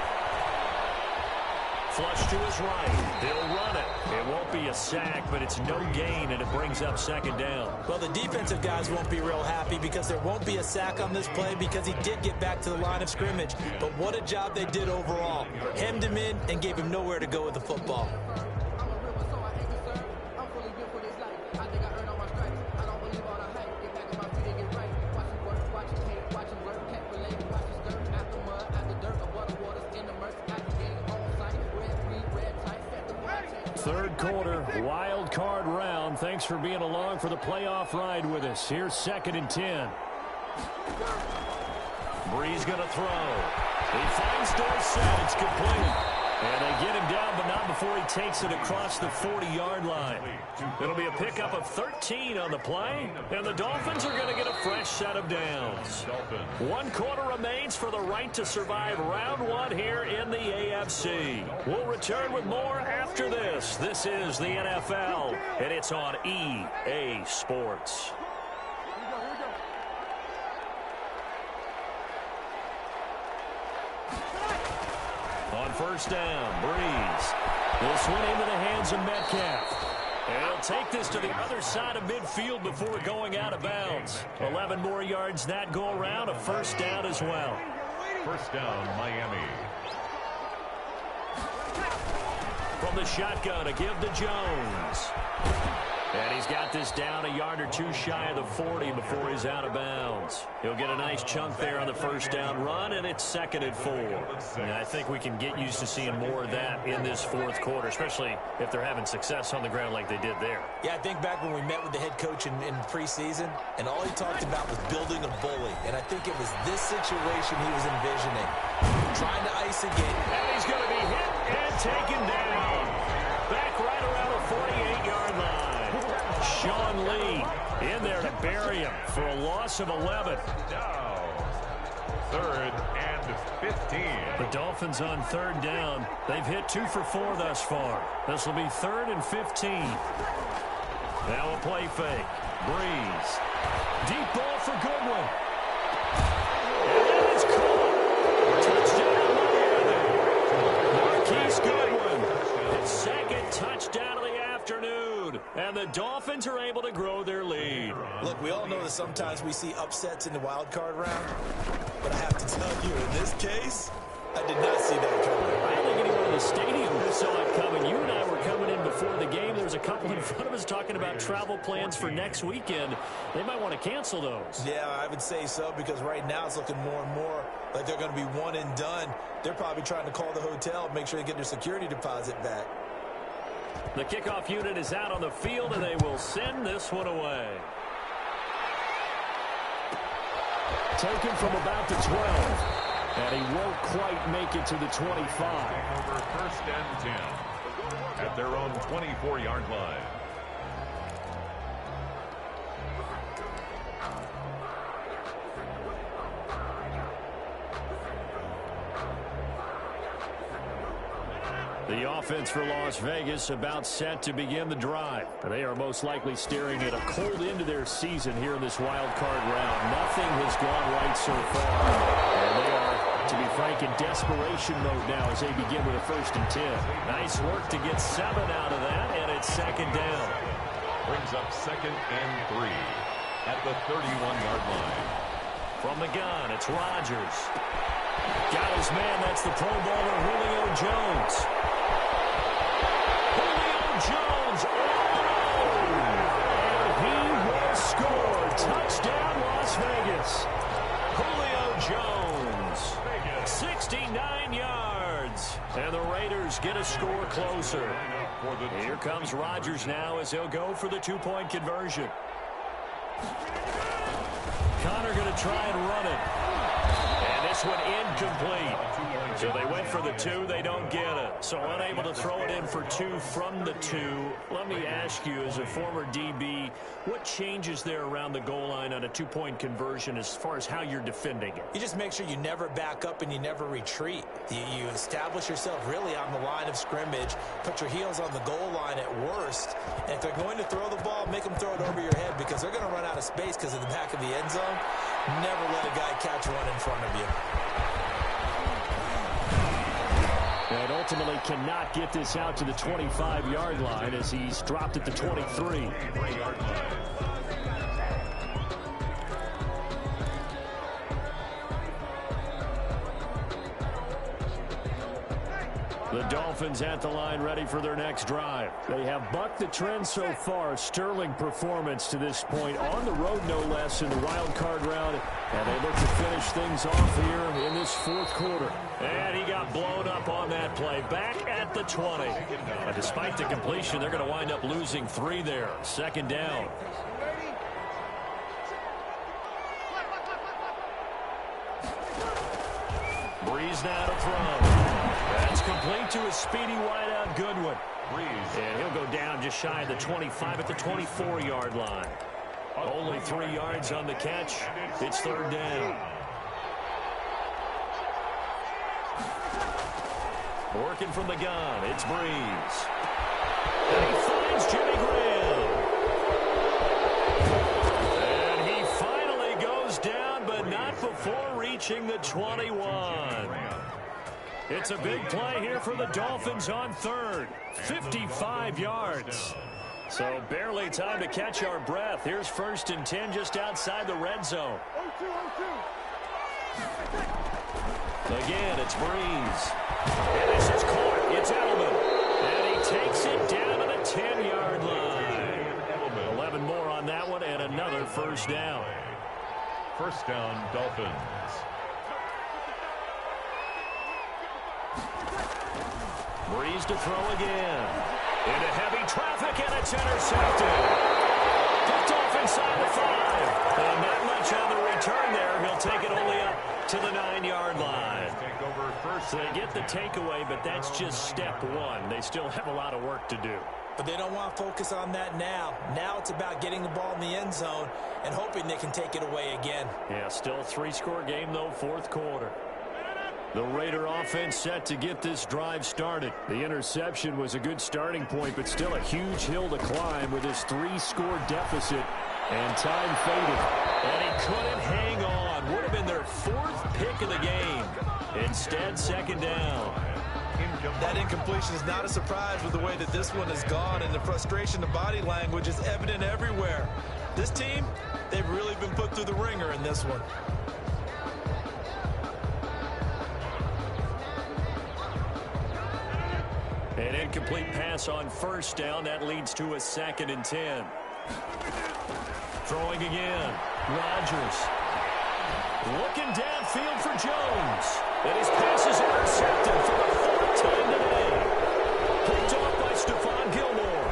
Flush to his right. He'll run it. It won't be a sack, but it's no gain, and it brings up 2nd down. Well, the defensive guys won't be real happy because there won't be a sack on this play because he did get back to the line of scrimmage. But what a job they did overall. Hemmed him in and gave him nowhere to go with the football. Third quarter, wild card round. Thanks for being along for the playoff ride with us. Here's 2nd and 10. Breeze going to throw. He finds Dorsett. It's complete. And they get him down, but not before he takes it across the 40-yard line. It'll be a pickup of 13 on the play, and the Dolphins are going to get a fresh set of downs. 1 quarter remains for the right to survive round 1 here in the AFC. We'll return with more after this. This is the NFL, and it's on EA Sports. On first down, Breeze will swing into the hands of Metcalf. And he'll take this to the other side of midfield before going out of bounds. 11 more yards that go around, a first down as well. First down, Miami. from the shotgun. A give to Jones. And he's got this down a yard or two shy of the 40 before he's out of bounds. He'll get a nice chunk there on the first down run, and it's 2nd and 4. And I think we can get used to seeing more of that in this fourth quarter, especially if they're having success on the ground like they did there. Yeah, I think back when we met with the head coach in preseason, and all he talked about was building a bully. And I think it was this situation he was envisioning. Trying to ice again. And he's going to be hit and taken down. Back right around the 48-yard line. Sean Lee in there to bury him for a loss of 11. Now, 3rd and 15. The Dolphins on 3rd down. They've hit 2 for 4 thus far. This will be 3rd and 15. Now a play fake. Breeze. Deep ball for Goodwin. And that is caught. Touchdown Miami. Marquise Goodwin. His 2nd touchdown of the afternoon. And the Dolphins are able to grow their lead. Look, we all know that sometimes we see upsets in the wild card round. But I have to tell you, in this case, I did not see that coming. I don't think anyone in the stadium saw it coming. You and I were coming in before the game. There was a couple in front of us talking about travel plans for next weekend. They might want to cancel those. Yeah, I would say so, because right now it's looking more and more like they're going to be one and done. They're probably trying to call the hotel, make sure they get their security deposit back. The kickoff unit is out on the field, and they will send this one away. Taken from about the 12. And he won't quite make it to the 25. Over 1st and 10 at their own 24-yard line. The offense for Las Vegas about set to begin the drive. They are most likely staring at a cold end to their season here in this wild card round. Nothing has gone right so far. And they are, to be frank, in desperation mode now as they begin with a 1st and 10. Nice work to get 7 out of that, and it's 2nd down. Brings up 2nd and 3 at the 31-yard line. From the gun, it's Rodgers. Got his man, that's the Pro Bowler Julio Jones. Jones, and he will score. Touchdown, Las Vegas. Julio Jones, 69 yards. And the Raiders get a score closer. Here comes Rodgers now as he'll go for the 2-point conversion. Connor going to try and run it. And this one incomplete. So they went for the 2, they don't get it. So unable to throw it in for 2 from the 2. Let me ask you, as a former DB, what changes there around the goal line on a 2-point conversion as far as how you're defending it? You just make sure you never back up and you never retreat. You establish yourself really on the line of scrimmage, put your heels on the goal line at worst. And if they're going to throw the ball, make them throw it over your head, because they're going to run out of space because of the back of the end zone. Never let a guy catch one in front of you. And ultimately cannot get this out to the 25-yard line as he's dropped at the 23. The Dolphins at the line, ready for their next drive. They have bucked the trend so far. Sterling performance to this point, on the road no less, in the wild card round. And they look to finish things off here in this fourth quarter. And he got blown up on that play. Back at the 20. But despite the completion, they're going to wind up losing 3 there. 2nd down. Breeze now to throw. That's complete to a speedy wideout Goodwin. And he'll go down just shy of the 25 at the 24-yard line. Only 3 yards on the catch. It's 3rd down. Working from the gun, it's Breeze. And he finds Jimmy Graham. And he finally goes down, but not before reaching the 21. It's a big play here for the Dolphins on 3rd. 55 yards. So barely time to catch our breath. Here's 1st and 10 just outside the red zone. Again, it's Breeze. And this is caught. It's Edelman. And he first down. First down, Dolphins. Breeze to throw again. Into heavy traffic, and it's intercepted. Picked off inside the 5. And not much on the return there. He'll take it only up to the 9-yard line. Take over first. So they get the takeaway, but that's just step one. They still have a lot of work to do. But they don't want to focus on that now. Now it's about getting the ball in the end zone and hoping they can take it away again. Yeah, still a 3-score game, though, fourth quarter. The Raider offense set to get this drive started. The interception was a good starting point, but still a huge hill to climb with his 3-score deficit. And time faded. And he couldn't hang on. Would have been their 4th pick of the game. Instead, second down. That incompletion is not a surprise with the way that this one has gone, and the frustration, the body language is evident everywhere. This team, they've really been put through the ringer in this one. An incomplete pass on first down. That leads to a 2nd and 10. Throwing again. Rodgers. Looking downfield for Jones. And his pass is intercepted for the 4th time today. Picked off by Stephon Gilmore.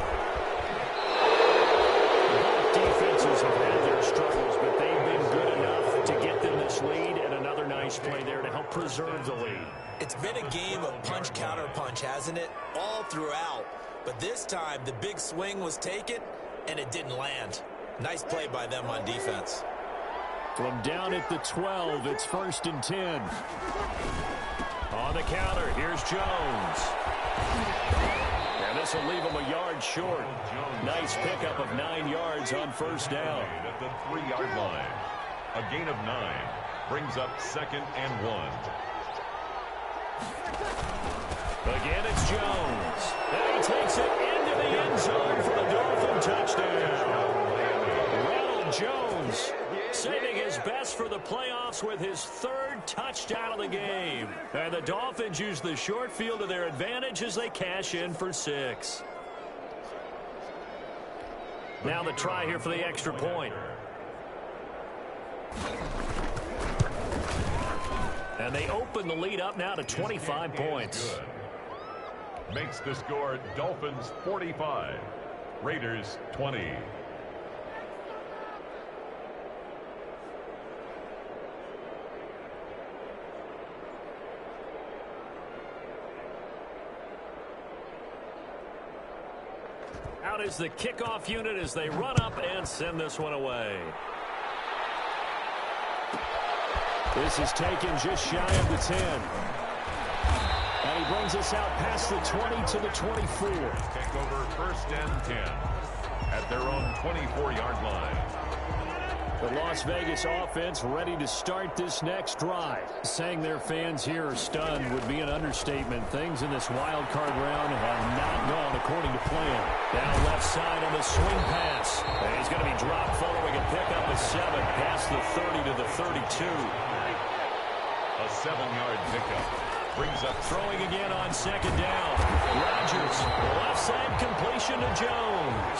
Both defenses have had their struggles, but they've been good enough to get them this lead, and another nice play there to help preserve the lead. It's been a game of punch-counter-punch, hasn't it? All throughout. But this time, the big swing was taken, and it didn't land. Nice play by them on defense. From down at the 12, it's 1st and 10. On the counter, here's Jones. And this will leave him a yard short. Nice pickup of 9 yards on first down. At the 3-yard line. A gain of 9 brings up 2nd and 1. Again, it's Jones. And he takes it into the end zone for the Dolphin touchdown. Ronald Jones saving his best for the playoffs with his 3rd touchdown of the game. And the Dolphins use the short field to their advantage as they cash in for 6. Now the try here for the extra point. And they open the lead up now to 25 points. Makes the score Dolphins 45, Raiders 20. Out is the kickoff unit as they run up and send this one away. This is taken just shy of the 10. And he brings us out past the 20 to the 24. Take over 1st and 10 at their own 24-yard line. The Las Vegas offense ready to start this next drive. Saying their fans here are stunned would be an understatement. Things in this wild card round have not gone according to plan. Down left side on the swing pass. And he's going to be dropped following a pickup of 7 past the 30 to the 32. A 7-yard pickup. Brings up throwing again on second down. Rodgers, left side completion to Jones.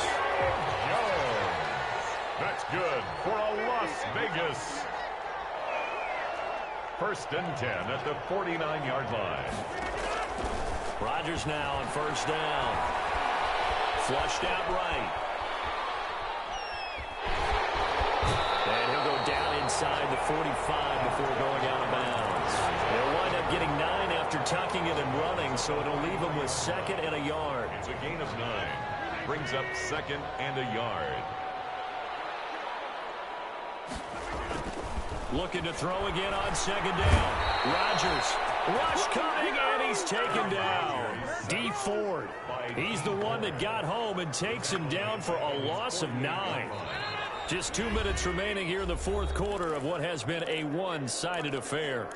That's good for a Las Vegas. 1st and 10 at the 49-yard line. Rodgers now on first down. Flushed out right. And he'll go down inside the 45 before going out of bounds. They'll wind up getting 9 after tucking it and running, so it'll leave them with 2nd and a yard. It's a gain of 9. Brings up 2nd and a yard. Looking to throw again on second down. Rodgers. Rush coming, and he's taken down. Dee Ford. He's the one that got home and takes him down for a loss of 9. Just 2 minutes remaining here in the fourth quarter of what has been a one-sided affair.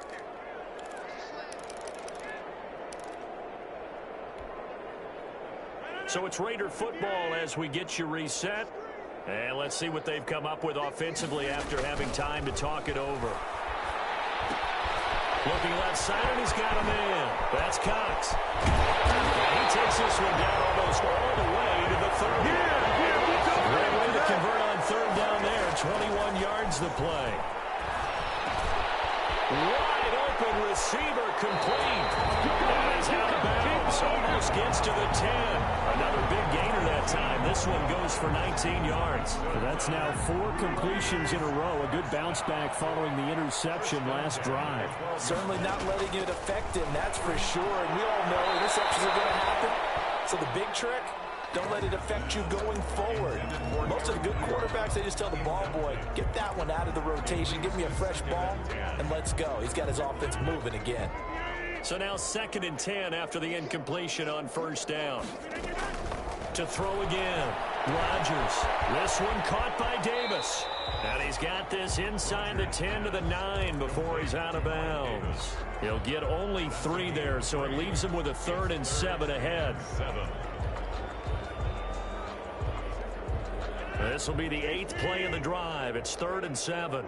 So it's Raider football as we get you reset. And let's see what they've come up with offensively after having time to talk it over. Looking left side, and he's got him in. That's Cox. And he takes this one down almost all the way to the 30. Great way to convert on third down there. 21 yards the play. Wide open receiver complete. That is out of bounds. Almost gets to the 10. Another big gainer that time. This one goes for 19 yards. So that's now 4 completions in a row. A good bounce back following the interception last drive. Certainly not letting it affect him, that's for sure. And we all know interceptions are going to happen. So the big trick, don't let it affect you going forward. Most of the good quarterbacks, they just tell the ball boy, get that one out of the rotation, give me a fresh ball, and let's go. He's got his offense moving again. So now 2nd and 10 after the incompletion on first down. To throw again, Rodgers. This one caught by Davis. And he's got this inside the 10 to the 9 before he's out of bounds. He'll get only 3 there, so it leaves him with a 3rd and 7 ahead. This will be the 8th play of the drive. It's 3rd and 7.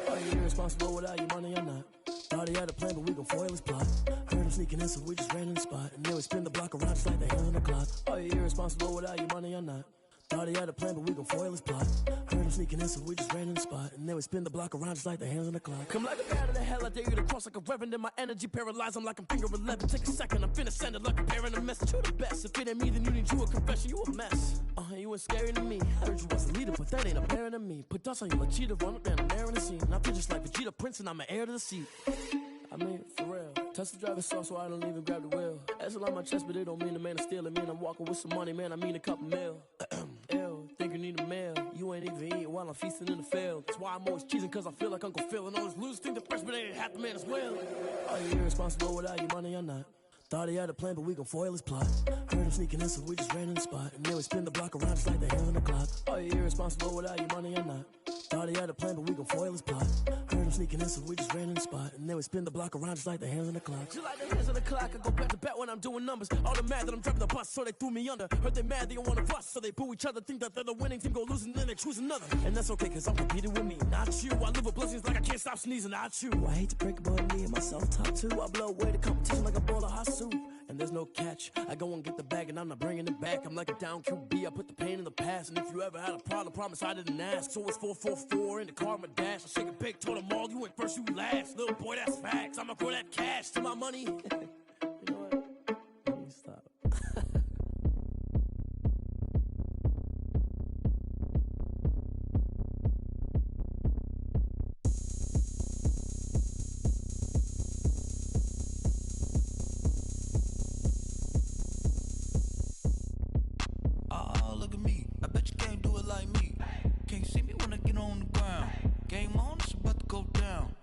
Are you irresponsible without your money or not? Thought he had a plan, but we gon' foil his plot. Heard him sneaking in, so we just ran in the spot. And then we spin the block around just like the hands on the clock. Are you irresponsible without your money or not? Thought he had a plan, but we gon' foil his plot. Heard him sneaking in, so we just ran in the spot. And then we spin the block around just like the hands on the clock. Come like a bat of the hell, I dare you to cross like a reverend. And my energy paralyzed, I'm like I'm finger 11. Take a second, I'm finna send it like a parent a message. You the best, if it ain't me, then you need you a confession. You a mess, you ain't scary to me. Heard you was a leader, but that ain't apparent to me. Put dust on you like cheetah, run up and I'm there in the scene. And I feel just like Vegeta Prince and I'm an heir to the seat. I mean, for real. Touch the driver's sauce so I don't even grab the wheel. That's on my chest, but it don't mean the man is stealing. Man, I'm walking with some money, man, I mean a couple mil. Ew, think you need a meal. You ain't even eating while I'm feasting in the field. That's why I'm always cheesing, cause I feel like Uncle Phil. And all those losers think the freshman ain't half the man as well. Are you irresponsible without your money or not? Thought he had a plan, but we gon' foil his plot. Heard him sneaking in, so we just ran in the spot. And then we spin the block around just like the hands on the clock. Are you irresponsible without your money or not? Thought he had a plan, but we gon' foil his plot. Heard him sneaking in, so we just ran in the spot. And then we spin the block around just like the hands on the clock. Just like the hands on the clock, I go back to back when I'm doing numbers. All the mad that I'm driving the bus, so they threw me under. Heard they mad, they don't wanna bust, so they boo each other. Think that they're the winning team, go losing, then they choose another. And that's okay, cause I'm competing with me, not you. I live with blessings like I can't stop sneezing, not you. I hate to break it, but me and myself top 2. I blow away the competition like a bowl of hot soup. And there's no catch. I go and get the bag and I'm not bringing it back. I'm like a down QB, I put the pain in the past. And if you ever had a problem, promise I didn't ask. So it's 4-4-4 in the car, my dash. I shake it big, told them all, you ain't first, you last. Little boy, that's facts. I'ma throw that cash to my money. You know what? Let me stop. Look at me, I bet you can't do it like me. Can't see me when I get on the ground. Game on, it's about to go down.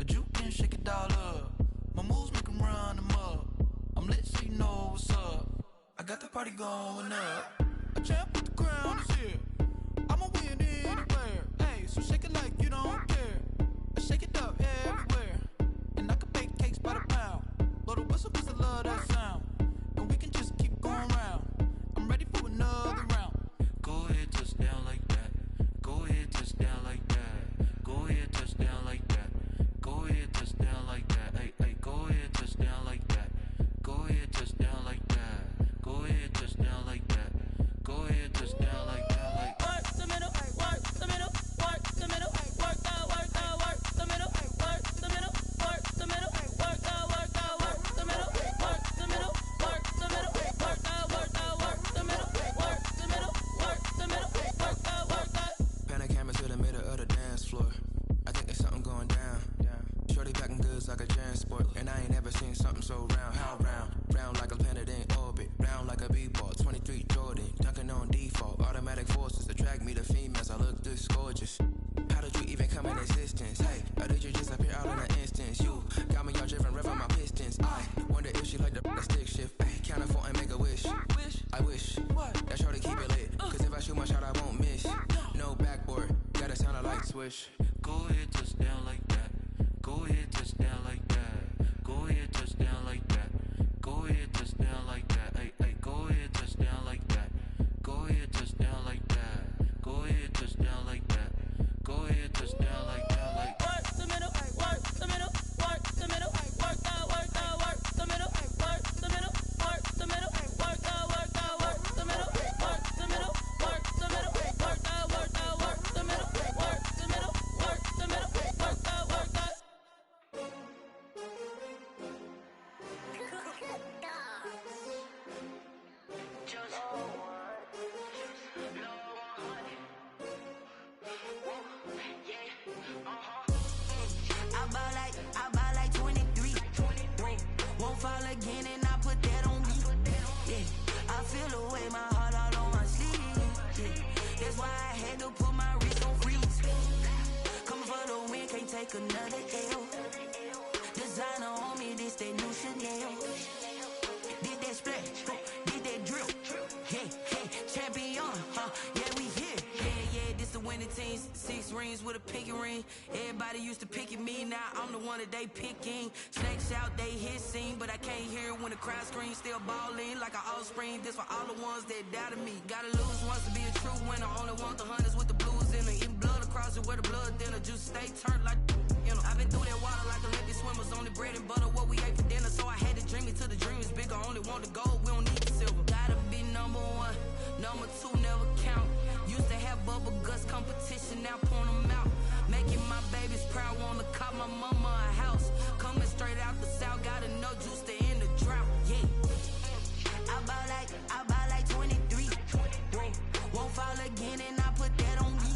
A juke and shake it all up. My moves make them run them up. I'm lit so you know what's up. I got the party going up. A champ with the crown is here. I'ma win anywhere. Hey, so shake it like you don't care. I shake it up everywhere. And I can bake cakes by the pound. Blow the whistle cause I love that sound. And we can just keep going round. I'm ready for another round. Go ahead, touch down like that. Go ahead, touch down like that. Go ahead, touch down like that. Go ahead, touch down like that. Hey, hey, go ahead, touch down like that. Go ahead, touch down like that. Go ahead, touch down like that. Go ahead, touch down like that. Like work the middle, work the middle, work the middle, work the middle, work the middle, work the middle, work the middle, work the middle, work the middle, work the middle, work the middle, work the middle, work the. Pan a camera to the middle of the dance floor. I think there's something going down. Shorty packing goods like a transport, and I ain't never seen something so round. How round? Round like a planet in orbit, round like a b-ball. 23 Jordan, dunking on default. Automatic forces attract me to females. I look this gorgeous. How did you even come in existence? Hey, or did you just appear out in an instance? You got me all driven, revving my pistons. I wonder if she like the stick shift. Hey, count it 4 and make a wish. I wish that shorty keep it lit. Cause if I shoot my shot, I won't miss. No backboard, gotta sound a light switch. Go ahead, touch down like that. Go ahead, touch down like that. Go ahead, touch down like that. Go ahead, touch down like that. Hey, hey, go ahead, touch down like that. Go ahead, touch down like that. Go ahead, touch down like that. Go ahead, touch down like that. Like work the middle, won't fall again, and I put that on me. Yeah, I feel the way, my heart all on my sleeve. Yeah, that's why I had to put my wrist on freeze. Coming for the win, can't take another L. Designer on me, this that new Chanel. Did that splash, did that drill. Yeah, champion, yeah, we here. Yeah, this the winning team. 6 rings with a pinky ring. Everybody used to pick at me, now I'm the one that they picking. Snakes out, they hit scene, but I can't hear it when the crowd screams. Still balling like an offspring. This for all the ones that doubted me. Gotta lose once to be a true winner. Only want the hunters with the blues in it. Eating blood across it where the blood dinner. Juice stay turned like, you know. I've been through that water like Olympic swimmers. Only bread and butter, what we ate for dinner. So I had to dream it till the dream is bigger. Only want the gold, we don't need the silver. Gotta be number 1, number 2 never count. Used to have bubble guts competition, now point them out. Making my babies proud, wanna cop my mama a house. Coming straight out the south, gotta know Juice to end the drought. Yeah, I buy like 23. Whoa, won't fall again, and I put that on me.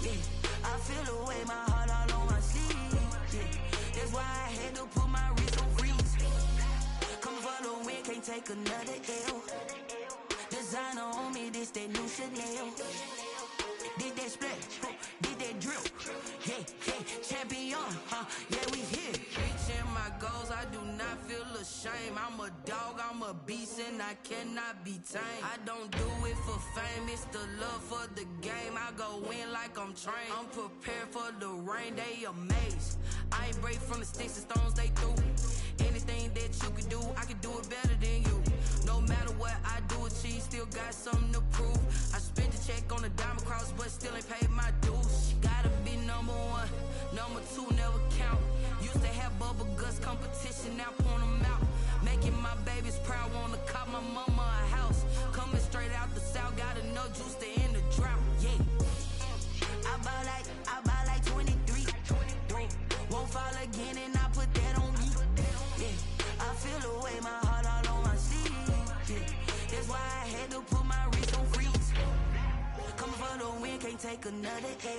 Yeah, I feel the way, my heart all on my sleeve. Yeah, that's why I had to put my wrist on freeze. Coming for the win, can't take another L. Designer on me, this that new Chanel. Did that splash, did that drill. Yeah, champion, yeah, we here. Reaching my goals, I do not feel ashamed. I'm a dog, I'm a beast, and I cannot be tamed. I don't do it for fame, it's the love for the game. I go in like I'm trained. I'm prepared for the rain, they amazed. I ain't break from the sticks and stones they threw. Anything that you can do, I can do it better than you. No matter what I do, achieve, still got something to prove. I spent the check on the diamond cross, but still ain't paid my dues. Gotta be number 1, number 2 never count. Used to have bubble guts competition, now point them out. Making my babies proud, wanna cop my mama a house. Coming straight out the south, gotta know Juice to end the drought. Yeah, I buy like 23. Whoa, won't fall again, and I put that on me. Yeah, I feel the way, my heart all on my sleeve. Yeah, that's why I had to put my wrist on freeze. Coming for the win, can't take another L.